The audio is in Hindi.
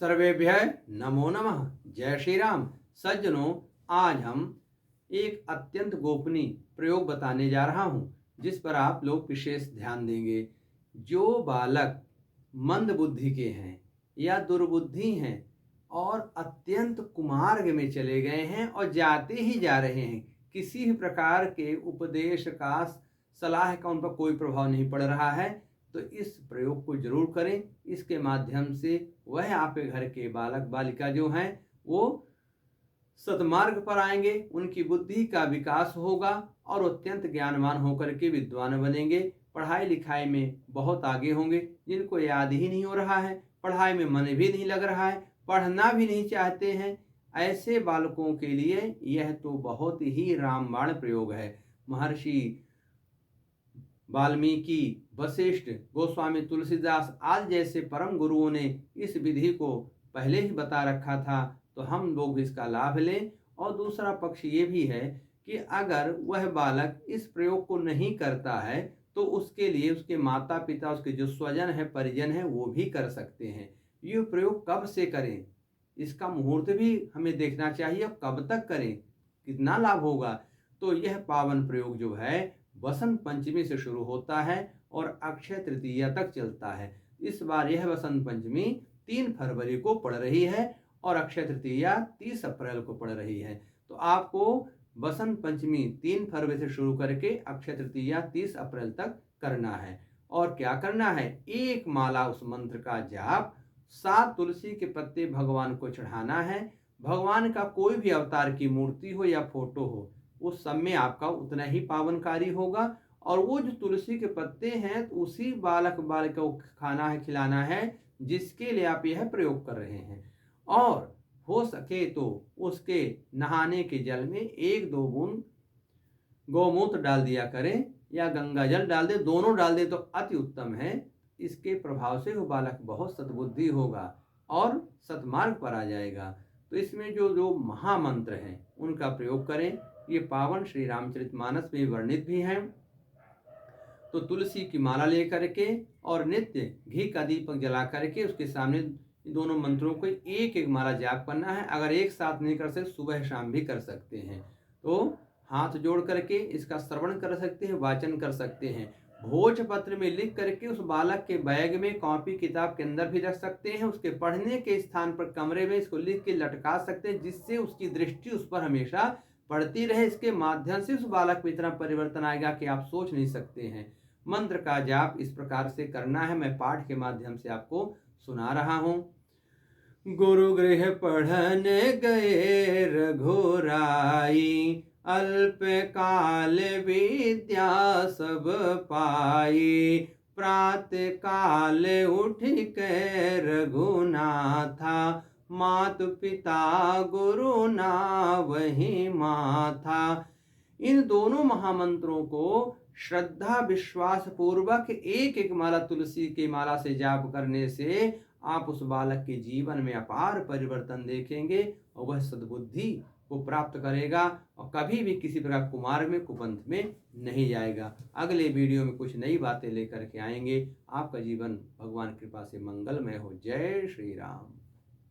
सर्वेभ्यः नमो नमः। जय श्री राम। सज्जनों, आज हम एक अत्यंत गोपनीय प्रयोग बताने जा रहा हूं, जिस पर आप लोग विशेष ध्यान देंगे। जो बालक मंद बुद्धि के हैं या दुर्बुद्धि हैं और अत्यंत कुमार्ग में चले गए हैं और जाते ही जा रहे हैं, किसी भी प्रकार के उपदेश का, सलाह का उन पर कोई प्रभाव नहीं पड़ रहा है, तो इस प्रयोग को जरूर करें। इसके माध्यम से वह आपके घर के बालक बालिका जो हैं वो सद्मार्ग पर आएंगे, उनकी बुद्धि का विकास होगा और अत्यंत ज्ञानवान होकर के विद्वान बनेंगे। पढ़ाई लिखाई में बहुत आगे होंगे। जिनको याद ही नहीं हो रहा है, पढ़ाई में मन भी नहीं लग रहा है, पढ़ना भी नहीं चाहते हैं, ऐसे बालकों के लिए यह तो बहुत ही रामबाण प्रयोग है। महर्षि वाल्मीकि, वशिष्ठ, गोस्वामी तुलसीदास आदि जैसे परम गुरुओं ने इस विधि को पहले ही बता रखा था, तो हम लोग इसका लाभ लें। और दूसरा पक्ष ये भी है कि अगर वह बालक इस प्रयोग को नहीं करता है तो उसके लिए उसके माता पिता, उसके जो स्वजन है, परिजन है, वो भी कर सकते हैं। ये प्रयोग कब से करें, इसका मुहूर्त भी हमें देखना चाहिए, कब तक करें, कितना लाभ होगा। तो यह पावन प्रयोग जो है वसंत पंचमी से शुरू होता है और अक्षय तृतीया तक चलता है। इस बार यह वसंत पंचमी 3 फरवरी को पड़ रही है और अक्षय तृतीया 30 अप्रैल को पड़ रही है। तो आपको वसंत पंचमी 3 फरवरी से शुरू करके अक्षय तृतीया 30 अप्रैल तक करना है। और क्या करना है, एक माला उस मंत्र का जाप, 7 तुलसी के पत्ते भगवान को चढ़ाना है। भगवान का कोई भी अवतार की मूर्ति हो या फोटो हो, उस सब में आपका उतना ही पावनकारी होगा। और वो जो तुलसी के पत्ते हैं तो उसी बालक बालिका को खाना है, खिलाना है, जिसके लिए आप यह प्रयोग कर रहे हैं। और हो सके तो उसके नहाने के जल में 1-2 बूंद गौमूत्र डाल दिया करें या गंगा जल डाल दे, दोनों डाल दे तो अति उत्तम है। इसके प्रभाव से वो बालक बहुत सद्बुद्धि होगा और सतमार्ग पर आ जाएगा। तो इसमें जो जो महामंत्र हैं उनका प्रयोग करें। ये पावन श्री रामचरितमानस में वर्णित भी हैं। तो तुलसी की माला लेकर के और नित्य घी का दीपक जला करके उसके सामने दोनों मंत्रों को एक एक माला जाप करना है। अगर एक साथ नहीं कर सकते, सुबह शाम भी कर सकते हैं। तो हाथ जोड़ करके इसका श्रवण कर सकते हैं, वाचन कर सकते हैं। भोजपत्र में लिख करके उस बालक के बैग में, कॉपी किताब के अंदर भी रख सकते हैं। उसके पढ़ने के स्थान पर कमरे में इसको लिख के लटका सकते हैं, जिससे उसकी दृष्टि उस पर हमेशा पड़ती रहे। इसके माध्यम से उस बालक में इतना परिवर्तन आएगा कि आप सोच नहीं सकते हैं। मंत्र का जाप इस प्रकार से करना है, मैं पाठ के माध्यम से आपको सुना रहा हूं। गुरु गृह पढ़न गए रघुराई, अल्प काल विद्या सब पाई। प्रात काल उठ के रघुनाथा, मात पिता गुरु ना वही माथा। इन दोनों महामंत्रों को श्रद्धा विश्वास पूर्वक एक एक माला तुलसी की माला से जाप करने से आप उस बालक के जीवन में अपार परिवर्तन देखेंगे और वह सद्बुद्धि को प्राप्त करेगा और कभी भी किसी प्रकार कुमार्ग में, कुपंथ में नहीं जाएगा। अगले वीडियो में कुछ नई बातें लेकर के आएंगे। आपका जीवन भगवान कृपा से मंगलमय हो। जय श्री राम।